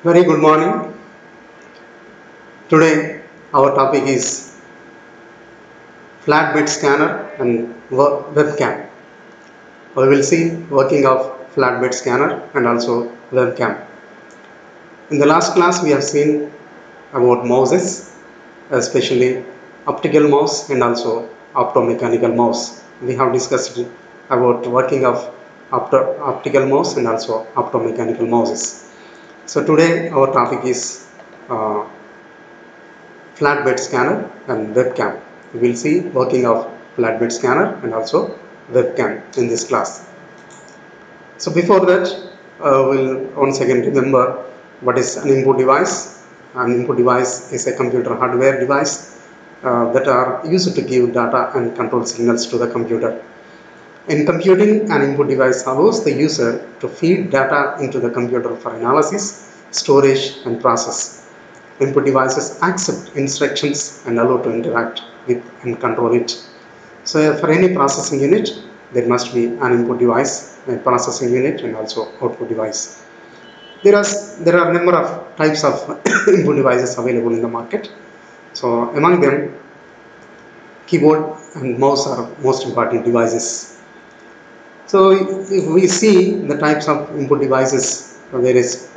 Very good morning. Today our topic is flatbed scanner and webcam. We will see working of flatbed scanner and also webcam. In the last class we have seen about mouses, especially optical mouse and also optomechanical mouse. We have discussed about working of optical mouse and also optomechanical mouses. So today our topic is uh, flatbed scanner and webcam. We will see working of flatbed scanner and also webcam in this class. So before that, we'll once again remember what is an input device. An input device is a computer hardware device that are used to give data and control signals to the computer. In computing, an input device allows the user to feed data into the computer for analysis, storage and process. Input devices accept instructions and allow to interact with and control it. So for any processing unit, there must be an input device, a processing unit and also output device. There are a number of types of input devices available in the market. So among them, keyboard and mouse are most important devices. So if we see the types of input devices, various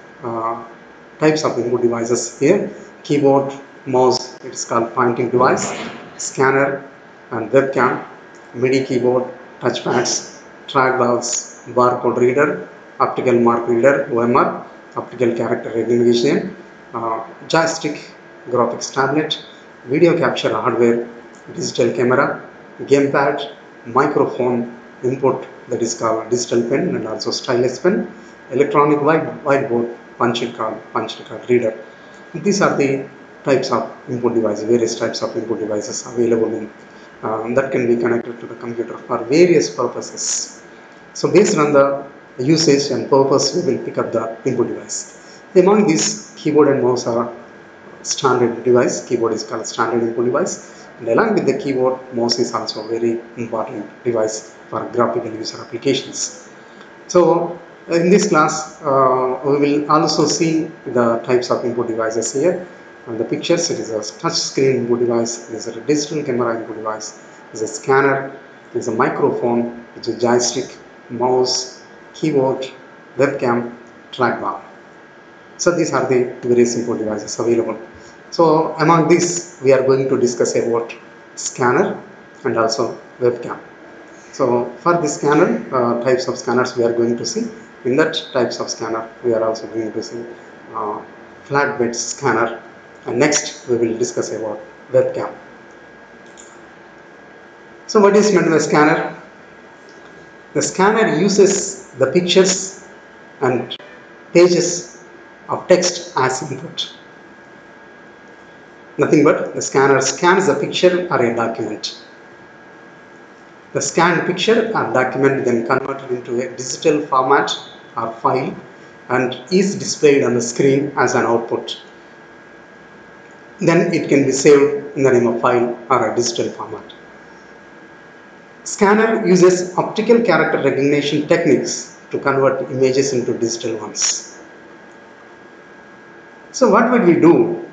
types of input devices here: keyboard, mouse, it is called pointing device, scanner and webcam, MIDI keyboard, touchpads, trackballs, barcode reader, optical mark reader, OMR, optical character recognition, joystick, graphics tablet, video capture hardware, digital camera, gamepad, microphone, input that is called digital pen and also stylus pen, electronic whiteboard, punch card reader. These are the types of input devices, various types of input devices available in that can be connected to the computer for various purposes. So based on the usage and purpose, we will pick up the input device. Among these, keyboard and mouse are standard device. Keyboard is called standard input device, and along with the keyboard, mouse is also a very important device for graphical user applications. So in this class, we will also see the types of input devices here. On the pictures, it is a touch screen input device, there is a digital camera input device, there is a scanner, there is a microphone, which is joystick, mouse, keyboard, webcam, trackball. So these are the various input devices available. So among these, we are going to discuss about scanner and also webcam. So for the scanner, types of scanners we are going to see. In that types of scanner, we are also going to see flatbed scanner. And next, we will discuss about webcam. So what is meant by scanner? The scanner uses the pictures and pages of text as input. Nothing but the scanner scans a picture or a document. The scanned picture or document then converted into a digital format or file and is displayed on the screen as an output. Then it can be saved in the name of file or a digital format. Scanner uses optical character recognition techniques to convert images into digital ones. So what would we do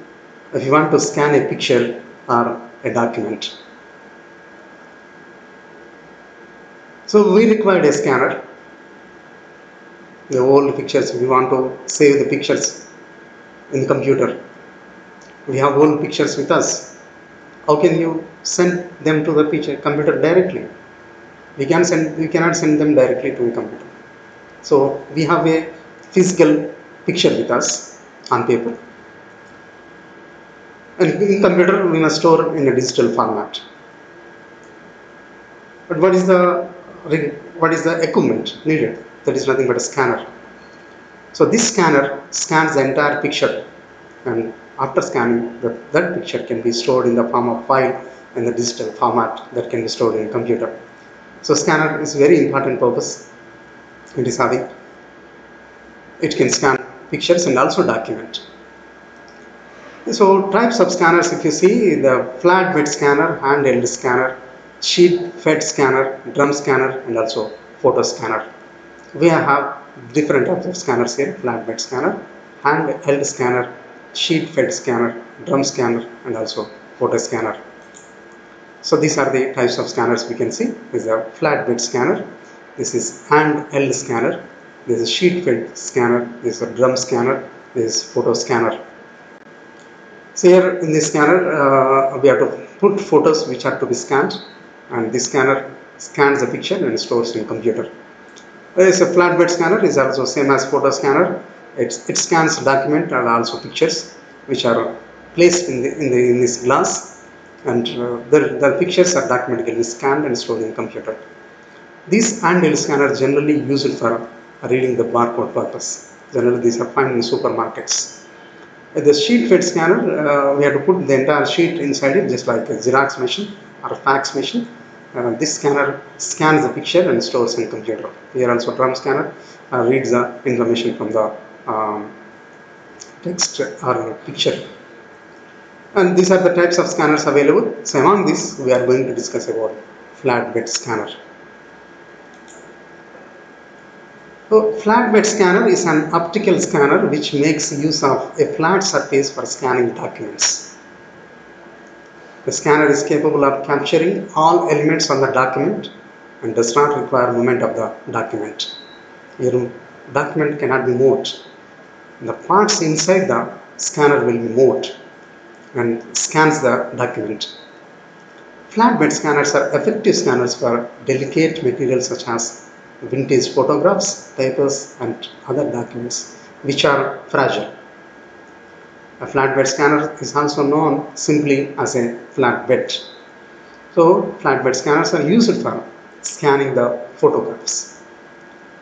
if you want to scan a picture or a document? So we required a scanner. The old pictures, we want to save the pictures in the computer. We have old pictures with us. How can you send them to the computer directly? We cannot send them directly to a computer. So we have a physical picture with us on paper. And in computer, we must store in a digital format. But what is the equipment needed? That is nothing but a scanner. So this scanner scans the entire picture, and after scanning, that picture can be stored in the form of file in the digital format that can be stored in a computer. So scanner is very important purpose. It can scan pictures and also document. So types of scanners, if you see, the flatbed scanner, handheld scanner, sheet fed scanner, drum scanner and also photo scanner. We have different types of scanners here: flatbed scanner, handheld scanner, sheet fed scanner, drum scanner, and also photo scanner. So these are the types of scanners we can see. This is a flatbed scanner, this is handheld scanner, this is sheet fed scanner, this is a drum scanner, this is photo scanner. So here in this scanner we have to put photos which are to be scanned, and this scanner scans the picture and stores in computer. There is a flatbed scanner, is also same as photo scanner. It scans document and also pictures which are placed in this glass, and the pictures are documented scanned and stored in computer. These handheld scanners generally used for reading the barcode purpose. Generally these are found in supermarkets. The sheet fed scanner, we have to put the entire sheet inside it, just like a Xerox machine or a fax machine. This scanner scans the picture and stores in computer. Here also drum scanner reads the information from the text or picture. And these are the types of scanners available. So among these, we are going to discuss about flatbed scanner. So flatbed scanner is an optical scanner which makes use of a flat surface for scanning documents. The scanner is capable of capturing all elements on the document and does not require movement of the document. Your document cannot be moved. The parts inside the scanner will be moved and scans the document. Flatbed scanners are effective scanners for delicate materials such as vintage photographs, papers, and other documents which are fragile. A flatbed scanner is also known simply as a flatbed. So, flatbed scanners are used for scanning the photographs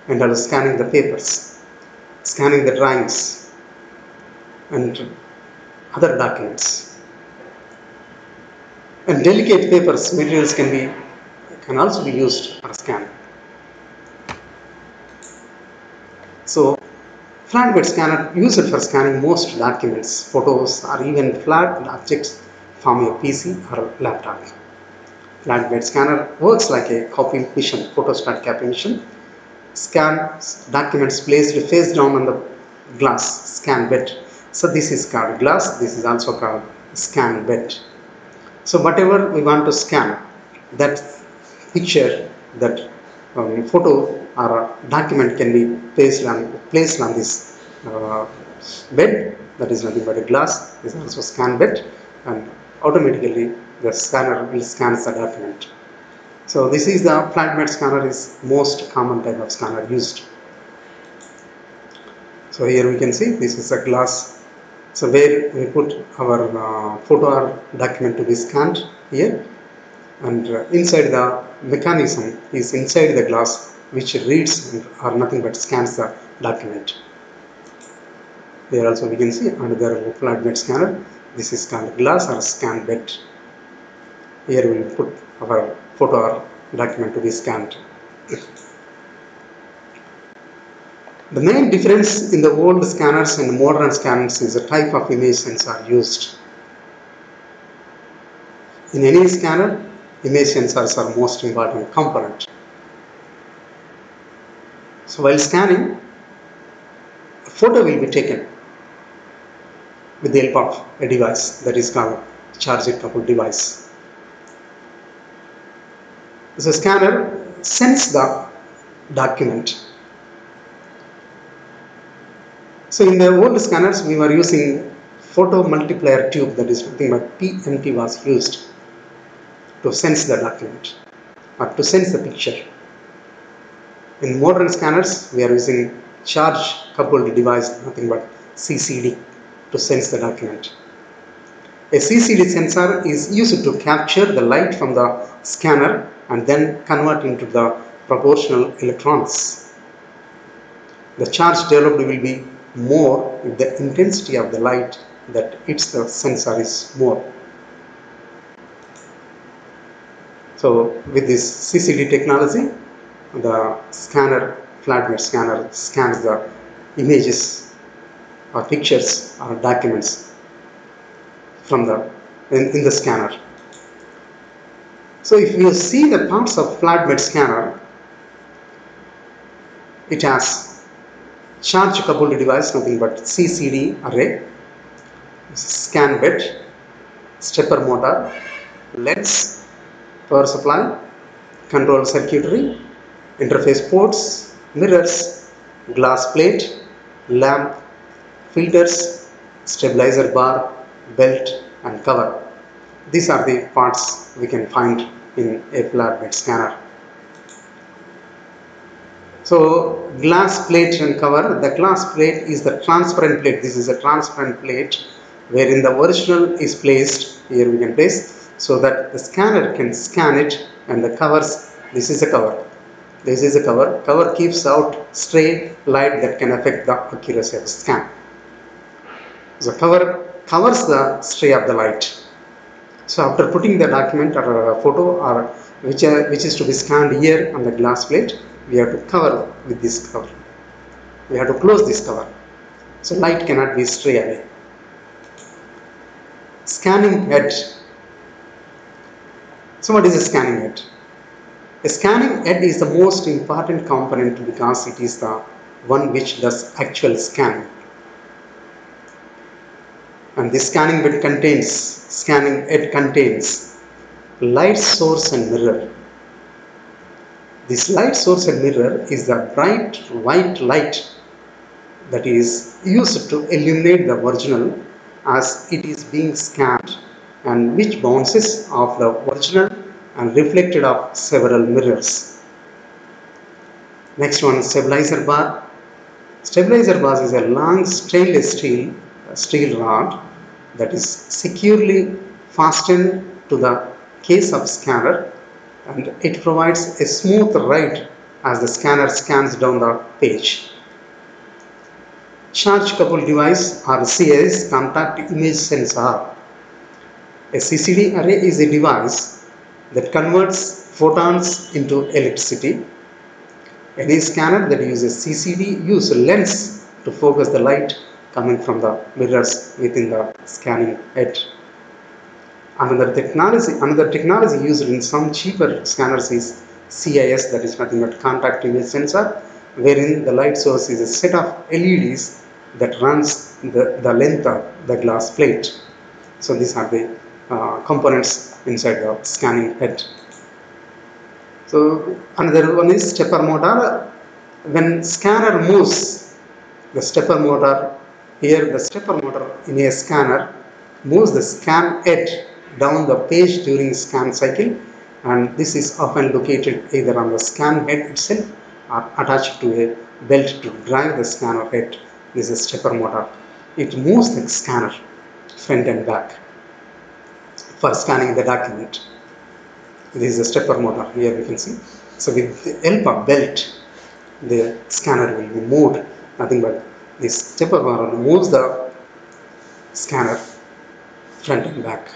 and also scanning the papers, scanning the drawings, and other documents. And delicate papers materials can also be used for scanning. So, flatbed scanner used for scanning most documents, photos, or even flat objects from your PC or laptop. Flatbed scanner works like a copy machine, photostat copy machine. Scans documents placed face down on the glass scan bed. So this is called glass. This is also called scan bed. So whatever we want to scan, that picture, that photo or document can be placed on this bed. That is nothing but a glass. This is also scan bed, and automatically the scanner will scan the document. So this is the flatbed scanner is most common type of scanner used. So here we can see this is a glass. So where we put our photo or document to be scanned here, and inside the mechanism is inside the glass which reads or nothing but scans the document. Here also we can see another flatbed scanner. This is called glass or scan bed. Here we will put our photo or document to be scanned. The main difference in the old scanners and modern scanners is the type of image sensor used. In any scanner, image sensors are most important component. So while scanning, a photo will be taken with the help of a device that is called charge coupled device. The scanner sends the document. So in the old scanners we were using photo multiplier tube, that is nothing but PMT was used to sense the document or to sense the picture. In modern scanners we are using charge coupled device, nothing but CCD, to sense the document. A CCD sensor is used to capture the light from the scanner and then convert into the proportional electrons. The charge developed will be more if the intensity of the light that hits the sensor is more. So with this CCD technology, the flatbed scanner scans the images or pictures or documents from in the scanner. So if you see the parts of flatbed scanner, it has Charge coupled device, nothing but CCD array, scan bed, stepper motor, lens, power supply, control circuitry, interface ports, mirrors, glass plate, lamp, filters, stabilizer bar, belt and cover. These are the parts we can find in a flatbed scanner. So glass plate and cover, the glass plate is the transparent plate. This is a transparent plate wherein the original is placed. Here we can place so that the scanner can scan it, and the covers, this is a cover. This is a cover. Cover keeps out stray light that can affect the accuracy of the scan. So cover covers the stray of the light. So after putting the document or a photo or which is to be scanned here on the glass plate, we have to cover with this cover. We have to close this cover. So light cannot be stray away. Scanning head. So what is a scanning head? A scanning head is the most important component because it is the one which does actual scanning. And this scanning head contains light source and mirror. This light source and mirror is the bright white light that is used to illuminate the original as it is being scanned, and which bounces off the original and reflected off several mirrors. Next one, stabilizer bar. Stabilizer bar is a long stainless steel rod that is securely fastened to the case of scanner, and it provides a smooth ride as the scanner scans down the page. Charge coupled device or CIS, contact image sensor. A CCD array is a device that converts photons into electricity. Any scanner that uses CCD uses a lens to focus the light coming from the mirrors within the scanning head. Another technology used in some cheaper scanners is CIS, that is nothing but contact image sensor, wherein the light source is a set of LEDs that runs the length of the glass plate. So these are the components inside the scanning head. So another one is stepper motor. When scanner moves, the stepper motor, here the stepper motor in a scanner moves the scan head down the page during scan cycle, and this is often located either on the scan head itself or attached to a belt to drive the scanner head. This is stepper motor. It moves the scanner front and back for scanning the document. This is the stepper motor, here we can see. So with the help of belt, the scanner will be moved, nothing but this stepper motor moves the scanner front and back.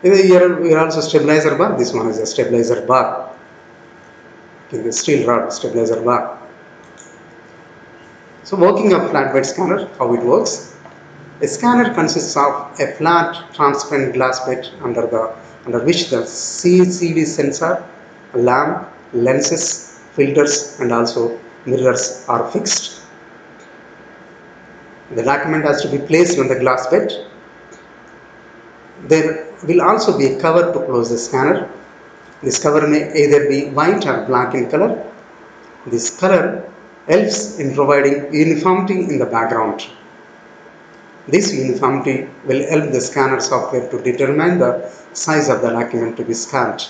Here we also stabilizer bar. This one is a stabilizer bar. Okay, the steel rod stabilizer bar. So working of flatbed scanner, how it works. A scanner consists of a flat transparent glass plate under which the CCD sensor, lamp, lenses, filters and also mirrors are fixed. The document has to be placed on the glass plate. There will also be a cover to close the scanner. This cover may either be white or black in color. This color helps in providing uniformity in the background. This uniformity will help the scanner software to determine the size of the document to be scanned.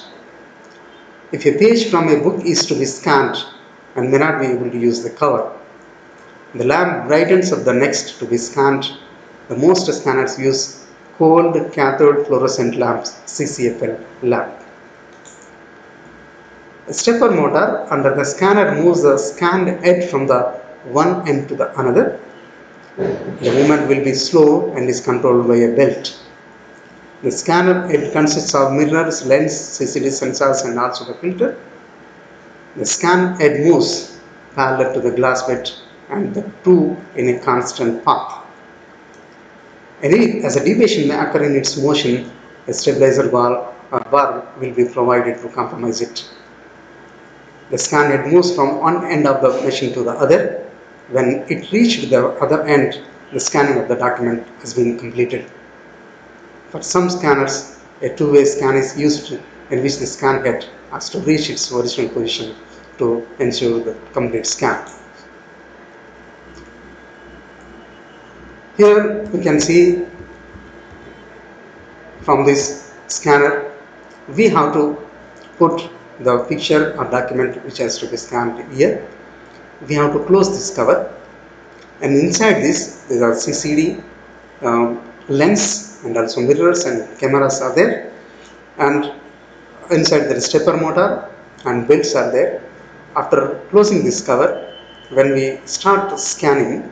If a page from a book is to be scanned and may not be able to use the cover, the lamp brightens up the next to be scanned. The most scanners use cold cathode fluorescent lamps, CCFL lamp. A stepper motor under the scanner moves the scanned head from the one end to the another. The movement will be slow and is controlled by a belt. The scanner head consists of mirrors, lens, CCD sensors and also the filter. The scan head moves parallel to the glass plate and the two in a constant path. As a deviation may occur in its motion, a stabilizer bar will be provided to compromise it. The scan head moves from one end of the machine to the other. when it reached the other end, the scanning of the document has been completed. For some scanners, a two-way scan is used in which the scan head has to reach its original position to ensure the complete scan. Here we can see from this scanner, we have to put the picture or document which has to be scanned here. We have to close this cover, and inside this there are CCD, lens, and also mirrors and cameras are there, and inside there is stepper motor and belts are there. After closing this cover, when we start scanning,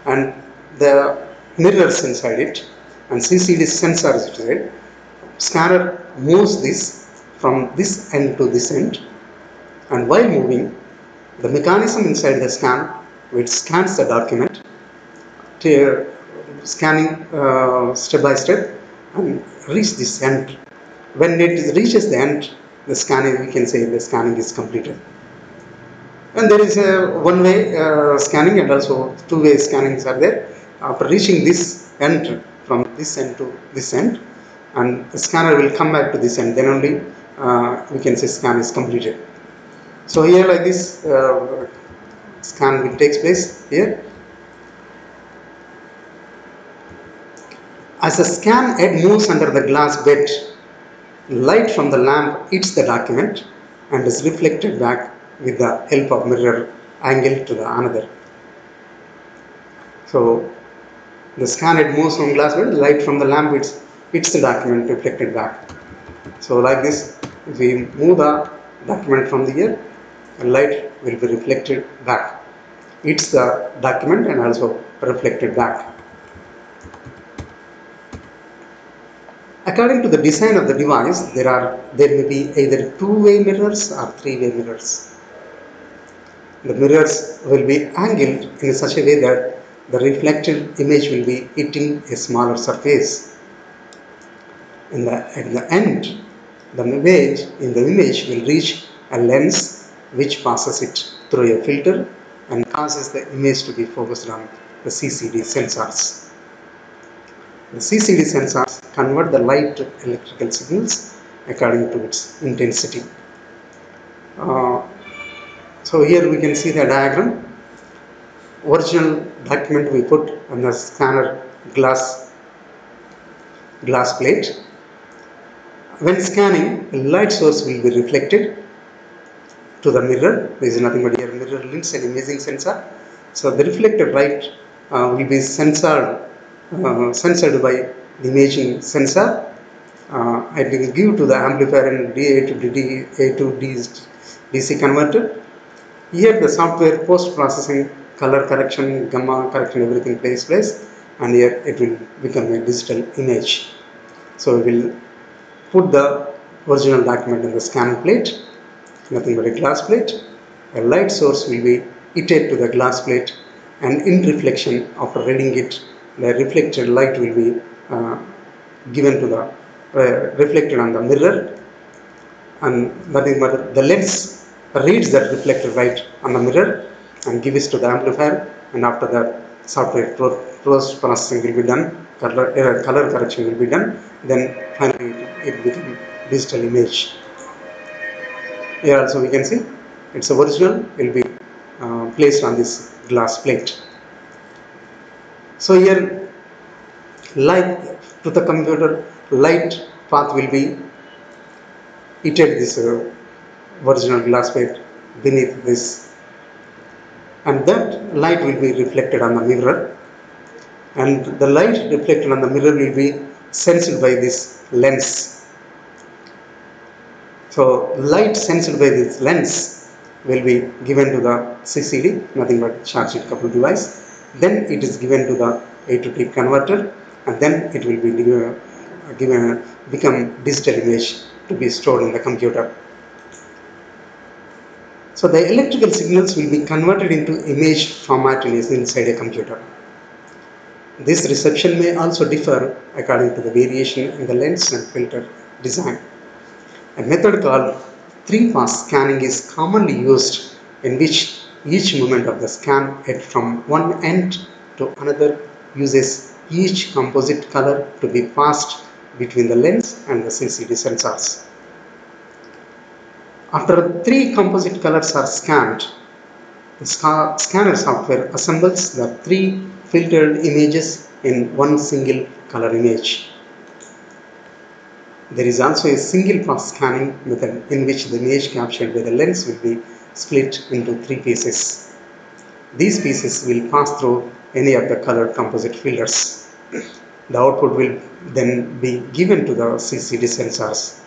and the mirrors inside it and CCD sensors inside, scanner moves this from this end to this end, and while moving, the mechanism inside the scan, which scans the document, scanning step by step and reach this end. When it reaches the end, the scanning, we can say the scanning is completed. And there is a one-way scanning and also two-way scannings are there. After reaching this end, from this end to this end, and the scanner will come back to this end, then only we can say scan is completed. So here like this scan will take place here. As the scan head moves under the glass bed, light from the lamp hits the document and is reflected back with the help of mirror angle to the another. So the scan head moves from glass bed, light from the lamp hits the document reflected back. So like this, if we move the document from the here, the light will be reflected back. Hits the document and also reflected back. According to the design of the device, there may be either two-way mirrors or three-way mirrors. The mirrors will be angled in such a way that the reflected image will be hitting a smaller surface. At the end, the image will reach a lens which passes it through a filter and causes the image to be focused on the CCD sensors. The CCD sensors convert the light to electrical signals according to its intensity. So here we can see the diagram. Original document we put on the scanner glass plate. When scanning, a light source will be reflected to the mirror. There is nothing but here mirror lens and imaging sensor. So the reflected light will be censored by the imaging sensor. It will give to the amplifier and A to DC converter. Here the software post-processing, color correction, gamma correction, everything takes place, and here it will become a digital image. So we will put the original document in the scan plate, nothing but a glass plate. A light source will be heated to the glass plate, and in reflection, after reading it, the reflected light will be given to the reflected on the mirror, and nothing but the lens reads that reflected light on the mirror and gives it to the amplifier, and after that software post processing will be done, color correction will be done, then finally it becomes digital image. Here also we can see its original will be placed on this glass plate. So here light to the computer, light path will be heated this original glass plate beneath this, and that light will be reflected on the mirror, and the light reflected on the mirror will be sensed by this lens. So light sensed by this lens will be given to the CCD, nothing but charge coupled device. Then it is given to the A to T converter, and then it will be become digital image to be stored in the computer. So the electrical signals will be converted into image format inside a computer. This reception may also differ according to the variation in the lens and filter design. A method called 3-pass scanning is commonly used, in which Each movement of the scan head from one end to another uses each composite color to be passed between the lens and the CCD sensors. After three composite colors are scanned, the scanner software assembles the three filtered images in one single color image. There is also a single pass scanning method in which the image captured by the lens will be split into three pieces. These pieces will pass through any of the colored composite filters. The output will then be given to the CCD sensors.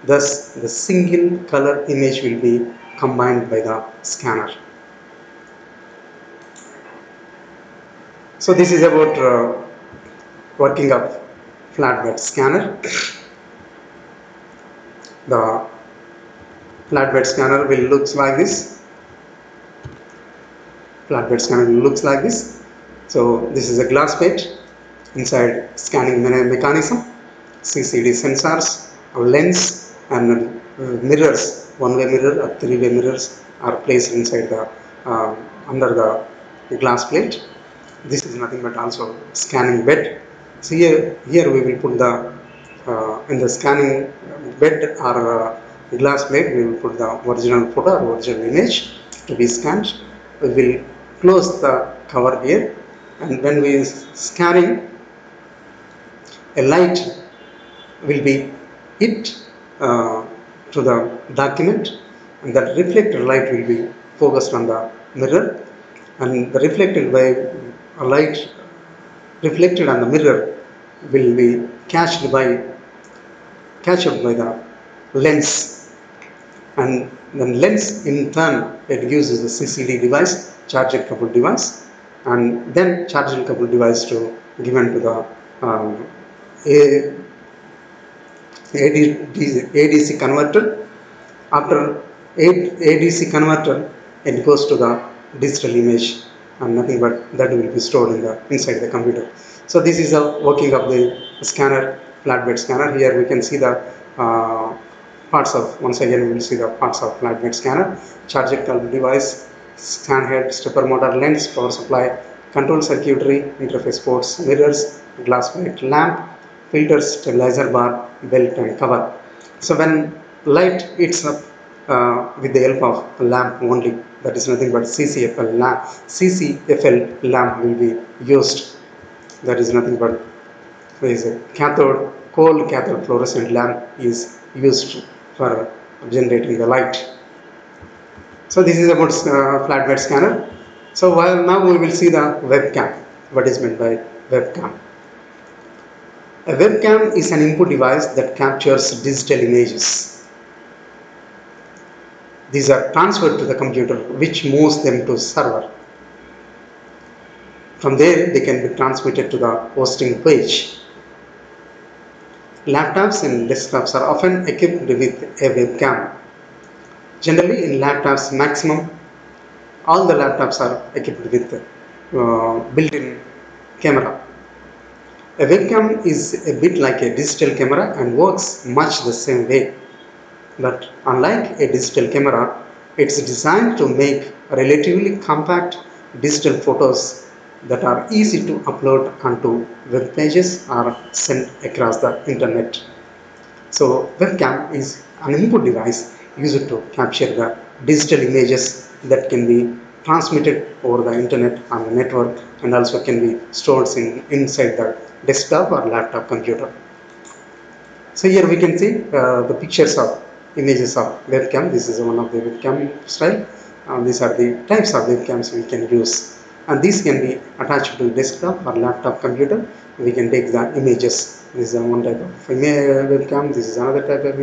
Thus, the single color image will be combined by the scanner. So this is about working of flatbed scanner. The flatbed scanner will look like this. Flatbed scanner looks like this. So this is a glass plate. Inside scanning mechanism, CCD sensors, a lens and mirrors, one-way mirror or three-way mirrors are placed inside the under the glass plate. This is nothing but also scanning bed. So here we will put the in the scanning bed or glass plate, we will put the original photo or original image to be scanned. We will close the cover here, and when we scanning, a light will be hit to the document, and that reflected light will be focused on the mirror, and the reflected light reflected on the mirror will be catched up by the lens, and the lens in turn it uses the CCD device, charger coupled device, and then charger coupled device to given to the ADC converter. After ADC converter, it goes to the digital image, and nothing but that will be stored in the inside the computer. So this is the working of the scanner, flatbed scanner. Here we can see the parts of, once again we will see the parts of flatbed scanner: charger coupled device, scan head, stepper motor, lens, power supply, control circuitry, interface ports, mirrors, glass plate, lamp, filters, stabilizer bar, belt and cover. So when light hits up with the help of a lamp only, that is nothing but CCFL lamp will be used. That is nothing but is a cathode, cold cathode fluorescent lamp is used for generating the light. So this is about flatbed scanner. So while now we will see the webcam. What is meant by webcam? A webcam is an input device that captures digital images. These are transferred to the computer, which moves them to server. From there, they can be transmitted to the hosting page. Laptops and desktops are often equipped with a webcam. Generally, in laptops, maximum all the laptops are equipped with built-in camera. A webcam is a bit like a digital camera and works much the same way. But unlike a digital camera, it's designed to make relatively compact digital photos that are easy to upload onto web pages or send across the internet. So webcam is an input device used to capture the digital images that can be transmitted over the internet on the network, and also can be stored inside the desktop or laptop computer. So here we can see the pictures of images of webcam. This is one of the webcam style. These are the types of webcams we can use, and these can be attached to desktop or laptop computer. We can take the images. This is one type of webcam. This is another type of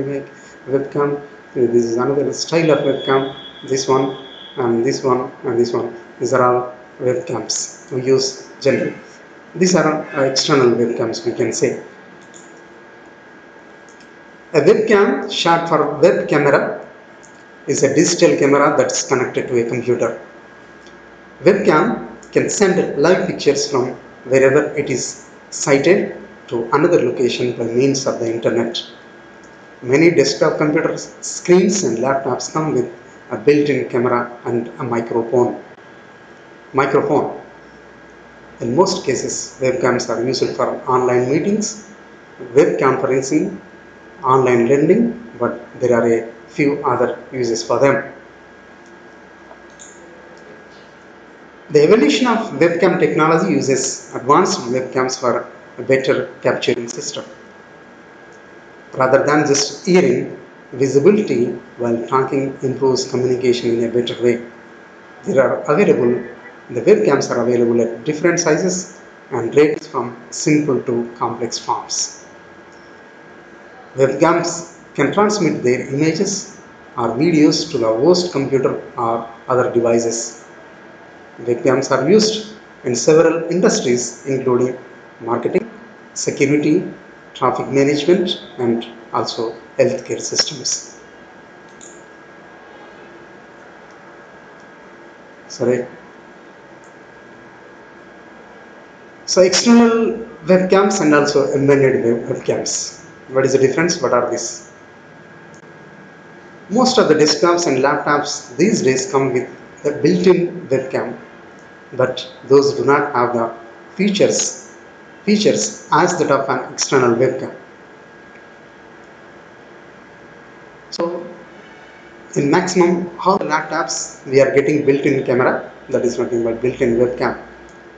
webcam. This is another style of webcam. This one and this one and this one. These are all webcams we use generally. These are external webcams, we can say. A webcam, short for web camera, is a digital camera that's connected to a computer. Webcam can send live pictures from wherever it is sighted to another location by means of the internet. Many desktop computers, screens and laptops come with a built-in camera and a microphone. In most cases, webcams are used for online meetings, web conferencing, online learning, but there are a few other uses for them. The evolution of webcam technology uses advanced webcams for a better capturing system. Rather than just hearing, visibility while talking improves communication in a better way. The webcams are available at different sizes and range from simple to complex forms. Webcams can transmit their images or videos to the host computer or other devices. Webcams are used in several industries including marketing, security, traffic management, and also healthcare systems. Sorry. So external webcams and also embedded webcams. What is the difference? What are these? Most of the desktops and laptops these days come with a built-in webcam, but those do not have the features as that of an external webcam. So in maximum all the laptops we are getting built-in camera, that is nothing but built-in webcam.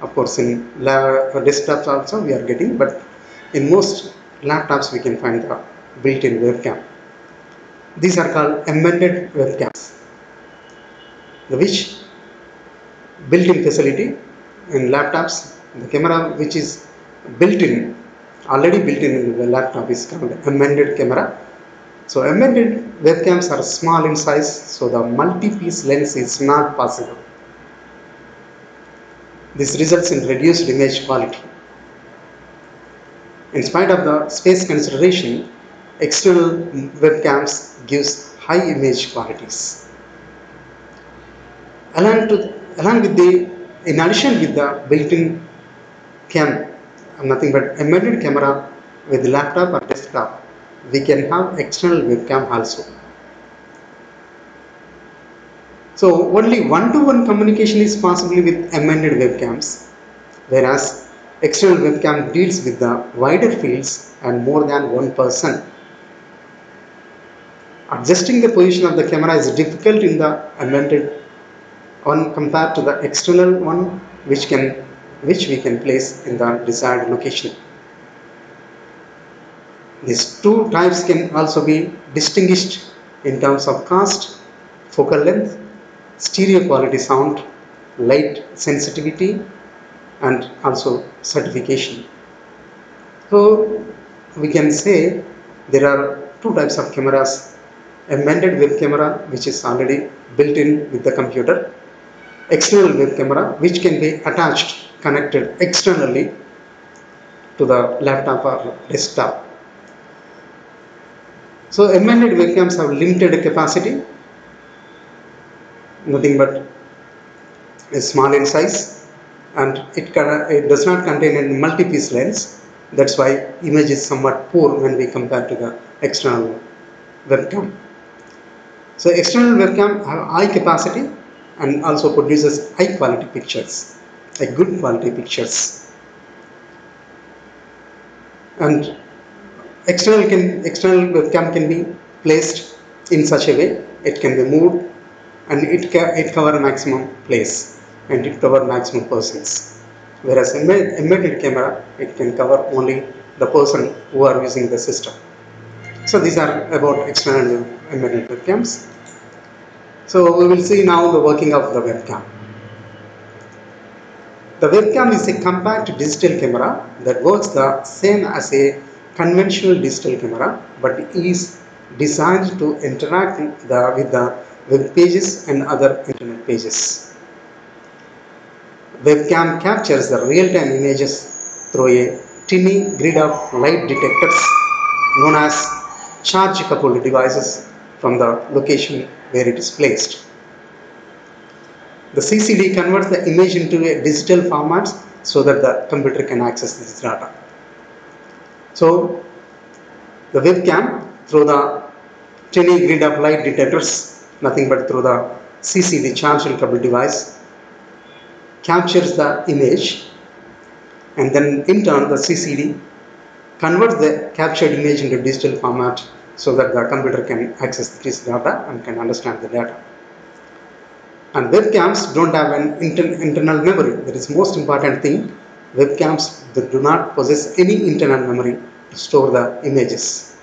Of course in desktops also we are getting, but in most laptops we can find the built-in webcam. These are called embedded webcams, which built-in facility in laptops. The camera which is already built in the laptop is called embedded camera. So embedded webcams are small in size, so the multi-piece lens is not possible. This results in reduced image quality. In spite of the space consideration, external webcams gives high image qualities. In addition with the built-in cam, nothing but embedded camera with laptop or desktop, we can have external webcam also. So only one-to-one communication is possible with embedded webcams, whereas external webcam deals with the wider fields and more than one person. Adjusting the position of the camera is difficult in the embedded one compared to the external one, which we can place in the desired location. These two types can also be distinguished in terms of cost, focal length, stereo quality sound, light sensitivity, and also certification. So we can say there are two types of cameras: embedded web camera, which is already built in with the computer; external web camera, which can be connected externally to the laptop or desktop. So embedded webcams have limited capacity, nothing but is small in size, and it does not contain a multi-piece lens. That's why image is somewhat poor when we compare to the external webcam. So external webcam have high capacity and also produces high quality pictures, like good quality pictures. And external webcam can be placed in such a way it can be moved, and it cover maximum place and it cover maximum persons, whereas embedded camera it can cover only the person who are using the system. So these are about external embedded webcams. So we will see now the working of the webcam. The webcam is a compact digital camera that works the same as a conventional digital camera, but is designed to interact with the web pages and other internet pages. Webcam captures the real-time images through a tiny grid of light detectors known as charge-coupled devices from the location where it is placed. The CCD converts the image into a digital format so that the computer can access this data. So the webcam through the tiny grid of light detectors nothing but through the CCD, chargeable couple device, captures the image, and then in turn the CCD converts the captured image into digital format so that the computer can access this data and can understand the data. And webcams don't have an internal memory. That is most important thing. Webcams do not possess any internal memory to store the images.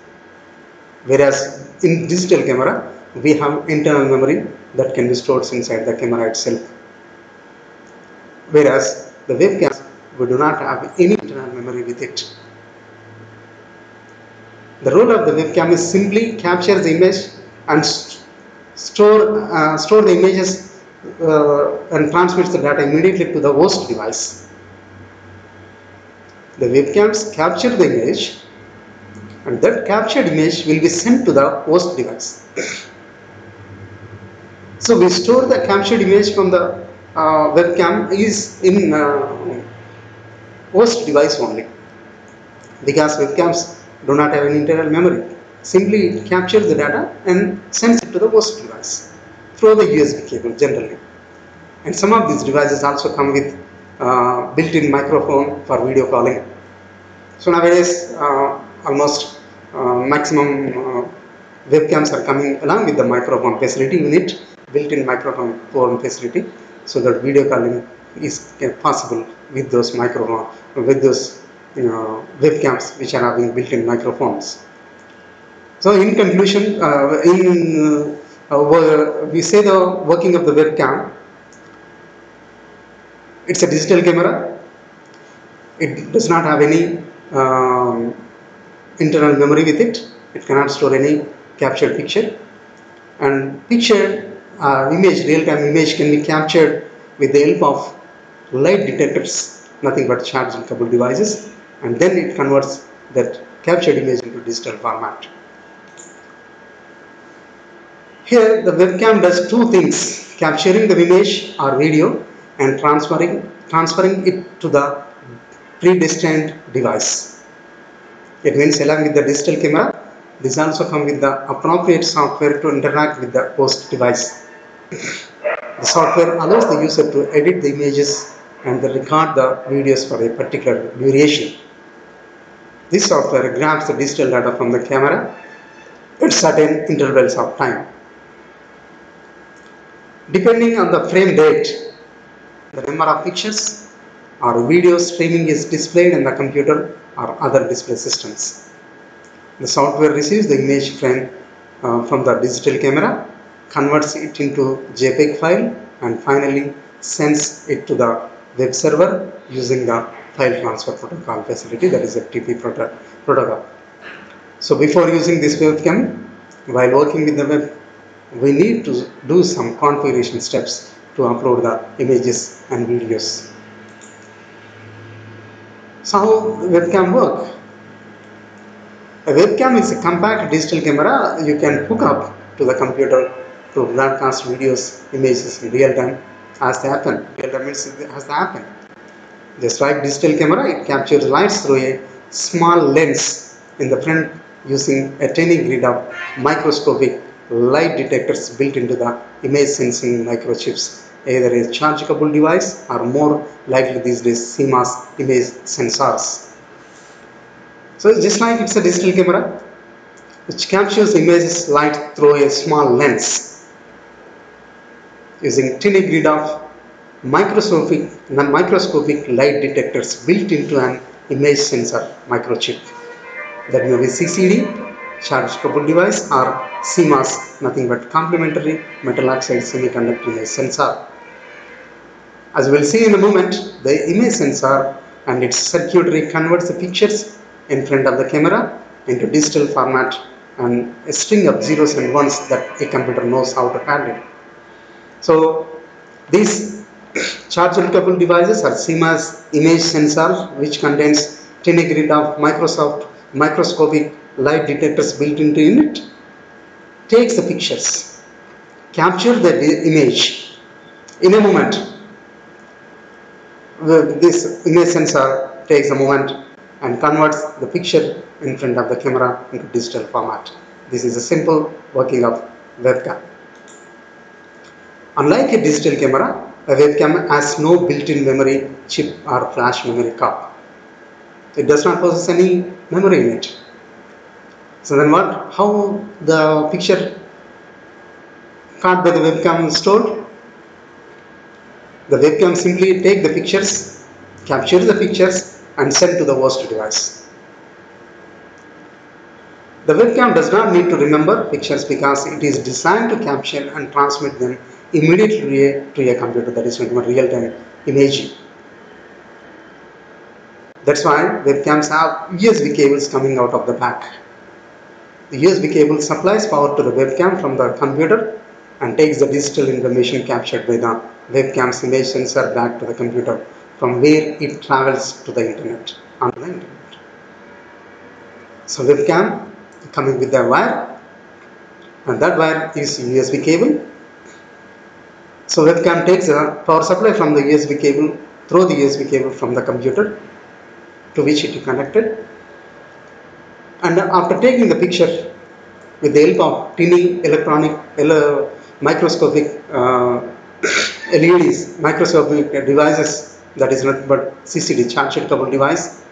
Whereas in digital camera, we have internal memory that can be stored inside the camera itself. Whereas the webcams, we do not have any internal memory with it. The role of the webcam is simply capture the image and store the images and transmits the data immediately to the host device. The webcams capture the image, and that captured image will be sent to the host device. So we store the captured image from the webcam is in host device only, because webcams do not have an internal memory. Simply it captures the data and sends it to the host device through the USB cable generally. And some of these devices also come with built-in microphone for video calling. So nowadays almost maximum webcams are coming along with the microphone facility unit, built-in microphone facility, so that video calling is possible with those microphone, with those webcams which are having built-in microphones. So in conclusion, we say the working of the webcam. It's a digital camera. It does not have any internal memory with it. It cannot store any captured picture. And picture image, real-time image can be captured with the help of light detectors, nothing but chargeable couple devices, and then it converts that captured image into digital format. Here the webcam does two things: capturing the image or video and transferring it to the predestined device. It means along with the digital camera, this also comes with the appropriate software to interact with the host device. The software allows the user to edit the images and record the videos for a particular duration. This software grabs the digital data from the camera at certain intervals of time. Depending on the frame date, the number of pictures or video streaming is displayed in the computer or other display systems. The software receives the image frame from the digital camera, converts it into JPEG file, and finally sends it to the web server using the file transfer protocol facility, that is FTP protocol. So before using this webcam, while working with the web, we need to do some configuration steps to upload the images and videos. So how webcam work? A webcam is a compact digital camera you can hook up to the computer to broadcast videos, images in real time as they happen. Real time means as they happen. Just like digital camera, it captures lights through a small lens in the front using a tiny grid of microscopic light detectors built into the image sensing microchips, either a chargeable device or more likely these days CMOS image sensors. So just like it's a digital camera which captures images light through a small lens using tiny grid of microscopic light detectors built into an image sensor microchip. That may be CCD, charged couple device, or CMOS, nothing but complementary metal oxide semiconductor image sensor. As we will see in a moment, the image sensor and its circuitry converts the pictures in front of the camera into digital format and a string of zeros and ones that a computer knows how to handle. So these chargeable couple devices are CMOS image sensor, which contains tiny grid of microscopic light detectors built into it, takes the pictures, capture the image in a moment. This image sensor takes a moment and converts the picture in front of the camera into digital format. This is a simple working of webcam. Unlike a digital camera, a webcam has no built-in memory chip or flash memory card. It does not possess any memory in it. So then what? How the picture caught by the webcam is stored? The webcam simply take the pictures, capture the pictures and send to the host device. The webcam does not need to remember pictures because it is designed to capture and transmit them immediately to a computer, that is real-time imaging. That's why webcams have USB cables coming out of the back. The USB cable supplies power to the webcam from the computer and takes the digital information captured by the webcam's image sensor back to the computer, from where it travels to the internet, onto the internet. So webcam coming with a wire, and that wire is USB cable. So webcam takes a power supply from the USB cable through the USB cable from the computer to which it is connected, and after taking the picture with the help of tiny electronic microscopic LEDs, microscopic devices, that is nothing but CCD, charged coupled device.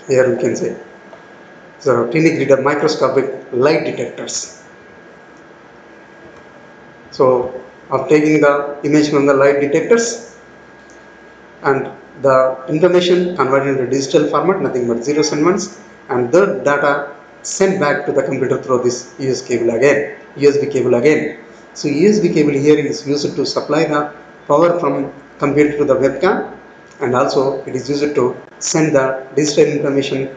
Here we can say, so tiny grid of microscopic light detectors. So after taking the image from the light detectors and the information converted into digital format, nothing but zeros and ones, and the data sent back to the computer through this USB cable again. So USB cable here is used to supply the power from computer to the webcam, and also it is used to send the digital information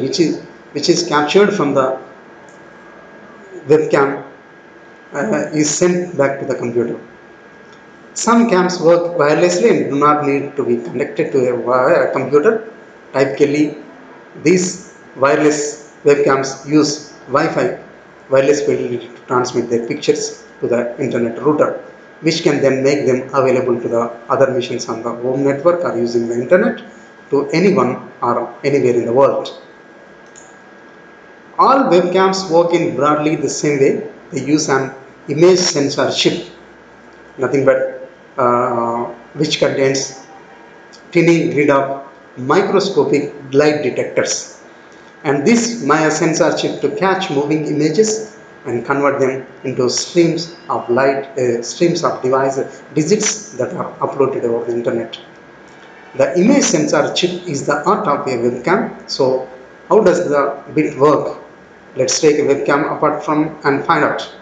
which is captured from the webcam is sent back to the computer. Some cams work wirelessly and do not need to be connected to a computer. Typically, these wireless webcams use Wi-Fi wireless fidelity to transmit their pictures to the internet router, which can then make them available to the other machines on the home network or using the internet to anyone or anywhere in the world. All webcams work in broadly the same way. They use an image sensor chip, nothing but which contains tiny grid of microscopic light detectors, and this Maya sensor chip to catch moving images and convert them into streams of light, streams of digits that are uploaded over the internet. The image sensor chip is the heart of a webcam. So how does the bit work? Let's take a webcam apart from and find out.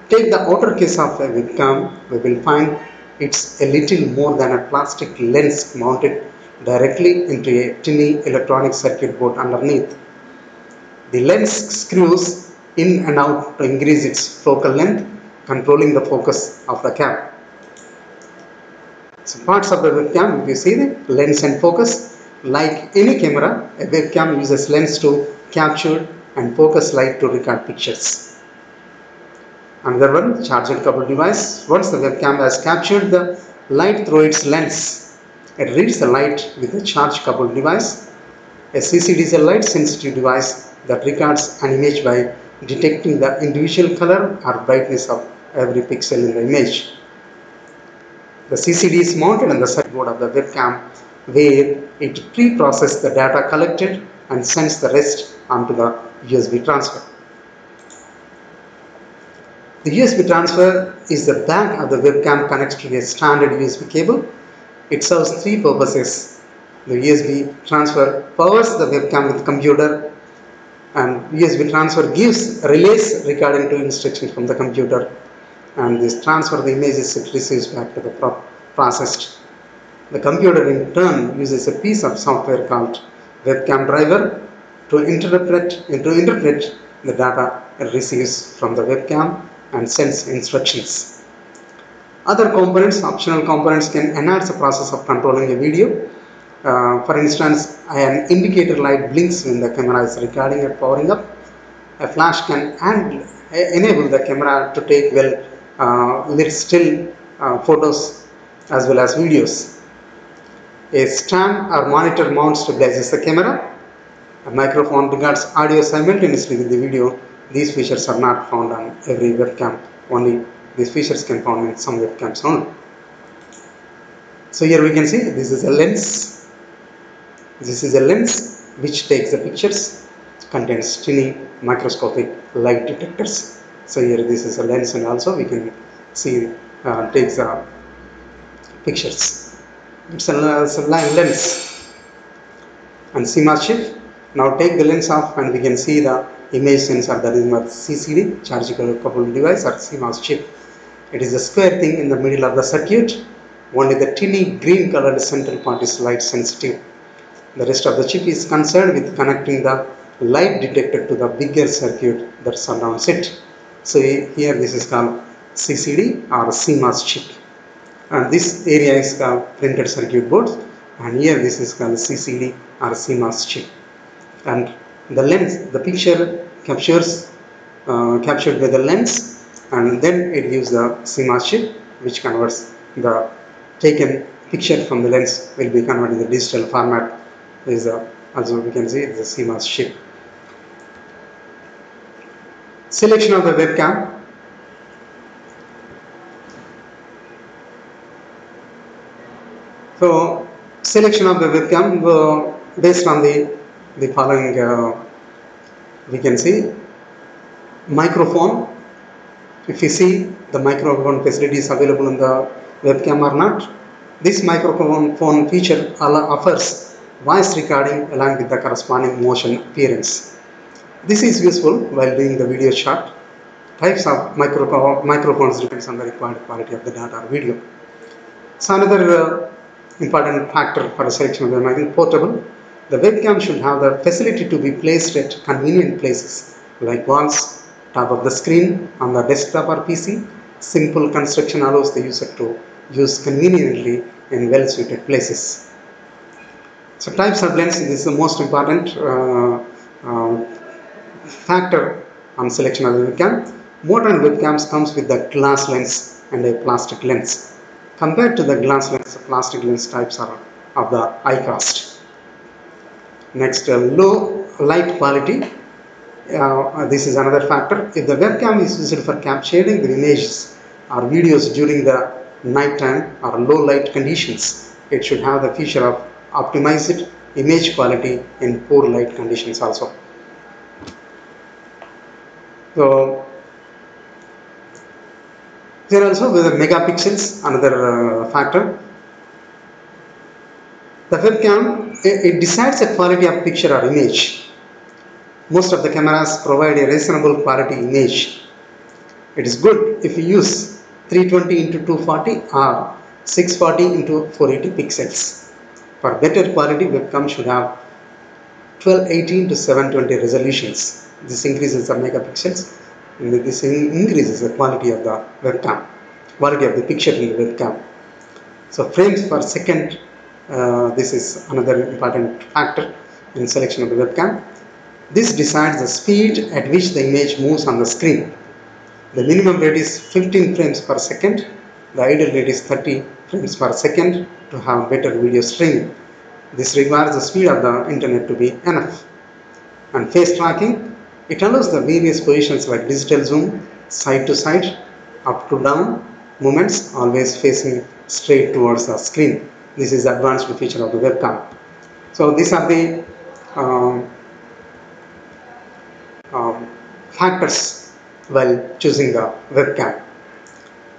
Take the outer case of a webcam. We will find it's a little more than a plastic lens mounted directly into a tiny electronic circuit board underneath. The lens screws in and out to increase its focal length, controlling the focus of the cam. So parts of the webcam, if you see the lens and focus, like any camera, a webcam uses lens to capture and focus light to record pictures. Another one, charged coupled device. Once the webcam has captured the light through its lens, it reads the light with a charge coupled device. A CCD is a light sensitive device that records an image by detecting the individual color or brightness of every pixel in the image. The CCD is mounted on the circuit board of the webcam, where it pre-processes the data collected and sends the rest onto the USB transfer. The USB transfer is the back of the webcam connects to a standard USB cable. It serves three purposes. The USB transfer powers the webcam with computer, and USB transfer relays recording to instructions from the computer, and this transfer the images it receives back to the processed. The computer in turn uses a piece of software called webcam driver to interpret the data it receives from the webcam and sends instructions. Other components, optional components, can enhance the process of controlling a video. For instance, an indicator light blinks when the camera is recording and powering up. A flash can enable the camera to take lit still photos as well as videos. A stand or monitor mount stabilizes the camera. A microphone records audio simultaneously with the video. These features are not found on every webcam Only these features can found in some webcams only. So here we can see this is a lens. This is a lens which takes the pictures, contains tiny microscopic light detectors. So here this is a lens, and also we can see takes the pictures. It's a lens and CMOS chip. Now take the lens off and we can see the image sensor, that is my CCD, chargeable coupled device, or CMOS chip. It is a square thing in the middle of the circuit. Only the tiny green colored central part is light sensitive. The rest of the chip is concerned with connecting the light detector to the bigger circuit that surrounds it. So here this is called CCD or CMOS chip. And this area is called printed circuit board, and here this is called CCD or CMOS chip. And the lens, the picture captured by the lens, and then it gives the CMOS chip, which converts the taken picture from the lens will be converted in the digital format. Is also we can see the CMOS chip. Selection of the webcam. So selection of the webcam based on the following, we can see microphone. If you see the microphone facilities available in the webcam or not, this microphone feature offers voice recording along with the corresponding motion appearance. This is useful while doing the video shot. Types of microphones depends on the required quality of the data or video. So another important factor for the selection of the mic, portable. The webcam should have the facility to be placed at convenient places like walls, top of the screen, on the desktop or PC. Simple construction allows the user to use conveniently in well-suited places. So types of lens, this is the most important factor on selection of the webcam. Modern webcams comes with the glass lens and a plastic lens. Compared to the glass lens, the plastic lens types are of the high cost. Next, low light quality. This is another factor. If the webcam is used for capturing the images or videos during the night time or low light conditions, it should have the feature of optimized image quality in poor light conditions also. So here also with the megapixels, another factor. The webcam, it decides the quality of picture or image. Most of the cameras provide a reasonable quality image. It is good if you use 320 into 240 or 640 into 480 pixels. For better quality, webcam should have 1218 to 720 resolutions. This increases the megapixels, and this increases the quality of the webcam, quality of the picture in the webcam. So frames per second, this is another important factor in selection of the webcam. This decides the speed at which the image moves on the screen. The minimum rate is 15 frames per second. The ideal rate is 30 frames per second to have better video streaming. This requires the speed of the internet to be enough. And face tracking, it allows the various positions like digital zoom, side to side, up to down movements, always facing straight towards the screen. This is the advanced feature of the webcam. So these are the factors while choosing the webcam.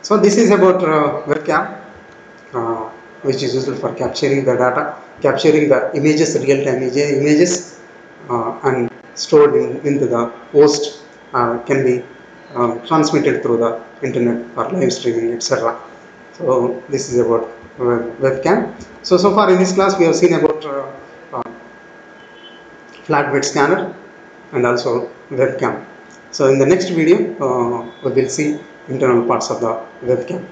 So this is about webcam, which is useful for capturing the data, capturing the images, real-time images, and stored into the host, can be transmitted through the internet for live streaming, etc. So this is about webcam. So far in this class we have seen about flatbed scanner and also webcam. So in the next video we will see internal parts of the webcam.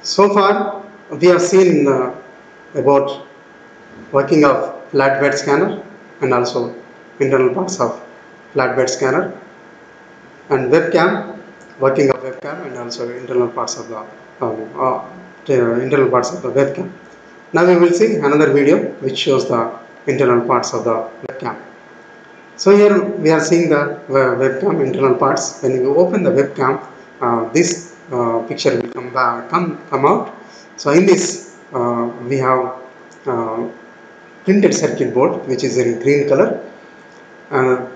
So far we have seen about working of flatbed scanner and also internal parts of flatbed scanner, and webcam, working of webcam and also internal parts of the webcam. Now we will see another video which shows the internal parts of the webcam. So here we are seeing the webcam internal parts. When you open the webcam, this picture will come out. So in this we have printed circuit board which is in green color, and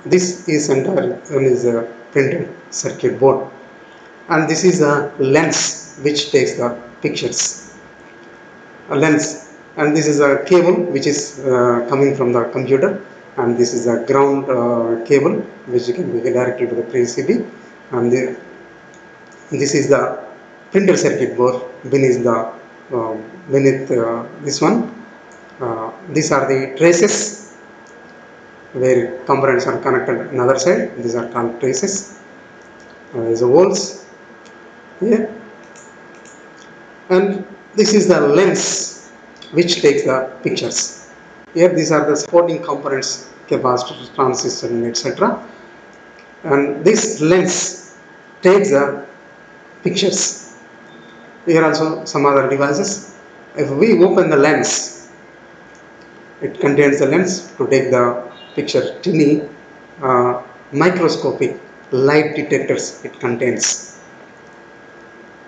this is entire one is a printed circuit board, and this is a lens which takes the pictures. A lens, and this is a cable which is coming from the computer, and this is a ground cable which can be directly to the PCB, and this is the printed circuit board beneath this one. These are the traces where components are connected on other side. These are called traces. There's a holes here, and this is the lens which takes the pictures. Here these are the supporting components, capacitor, transistor, and etc. And this lens takes the pictures. Here also some other devices. If we open the lens, it contains the lens to take the picture. Tiny microscopic light detectors it contains.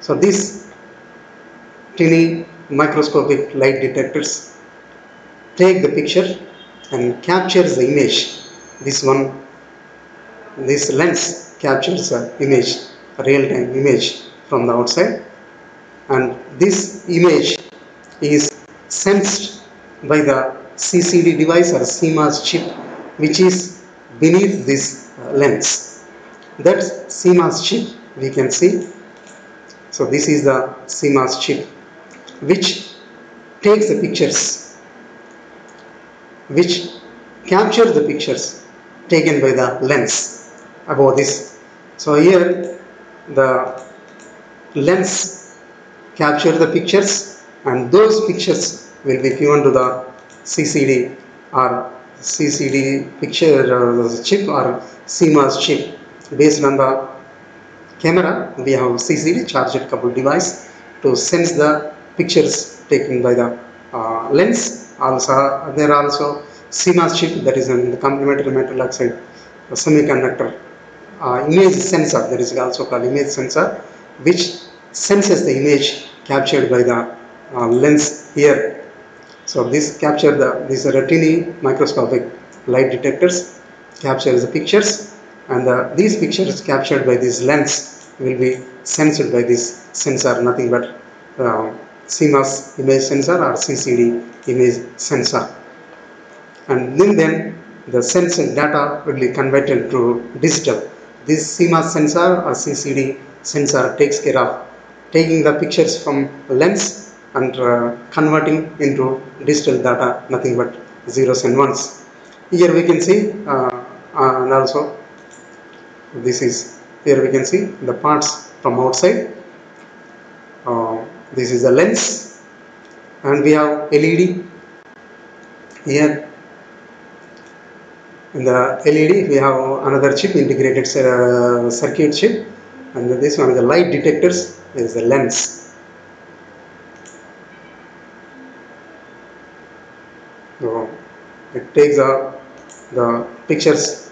So these tiny microscopic light detectors take the picture and captures the image. This lens captures the image, a real-time image from the outside, and this image is sensed by the CCD device or CMOS chip which is beneath this lens. That CMOS chip we can see. So this is the CMOS chip which takes the pictures, which captures the pictures taken by the lens above this. So here the lens capture the pictures, and those pictures will be given to the CCD or CCD picture chip or CMOS chip. Based on the camera, we have CCD, charged coupled device, to sense the pictures taken by the lens. Also, there are also CMOS chip, that is in the complementary metal oxide semiconductor image sensor, that is also called image sensor, which senses the image captured by the lens here. So this capture these retina microscopic light detectors captures the pictures, and these pictures captured by this lens will be sensed by this sensor, nothing but CMOS image sensor or CCD image sensor. And then the sensor data will be converted to digital. This CMOS sensor or CCD sensor takes care of taking the pictures from lens and converting into digital data, nothing but zeros and ones. Here we can see and also this is, here we can see the parts from outside. This is the lens, and we have LED here. In the LED we have another chip, integrated circuit chip, and this one is the light detectors, is the lens. So it takes the pictures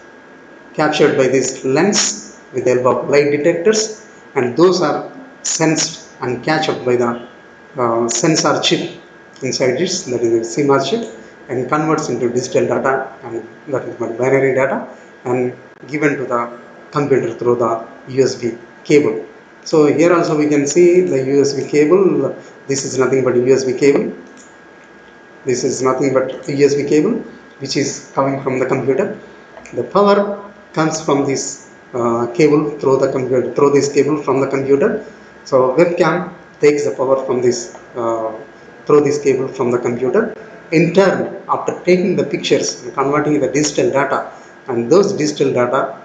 captured by this lens with the help of light detectors, and those are sensed and catch up by the sensor chip inside this, that is the CMOS chip, and converts into digital data, and that is binary data, and given to the computer through the USB cable. So here also we can see the USB cable. This is nothing but USB cable. This is nothing but USB cable which is coming from the computer. The power comes from this cable through the computer, through this cable from the computer. So webcam takes the power from this through this cable from the computer. In turn, after taking the pictures and converting the digital data, and those digital data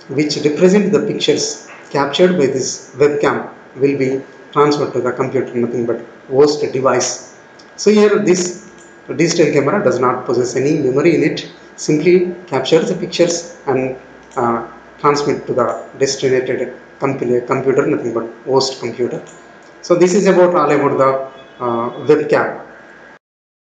which represent the pictures captured by this webcam will be transferred to the computer, nothing but host device. So here this digital camera does not possess any memory in it, simply captures the pictures and transmit to the destined computer, nothing but host computer. So this is about all about the webcam.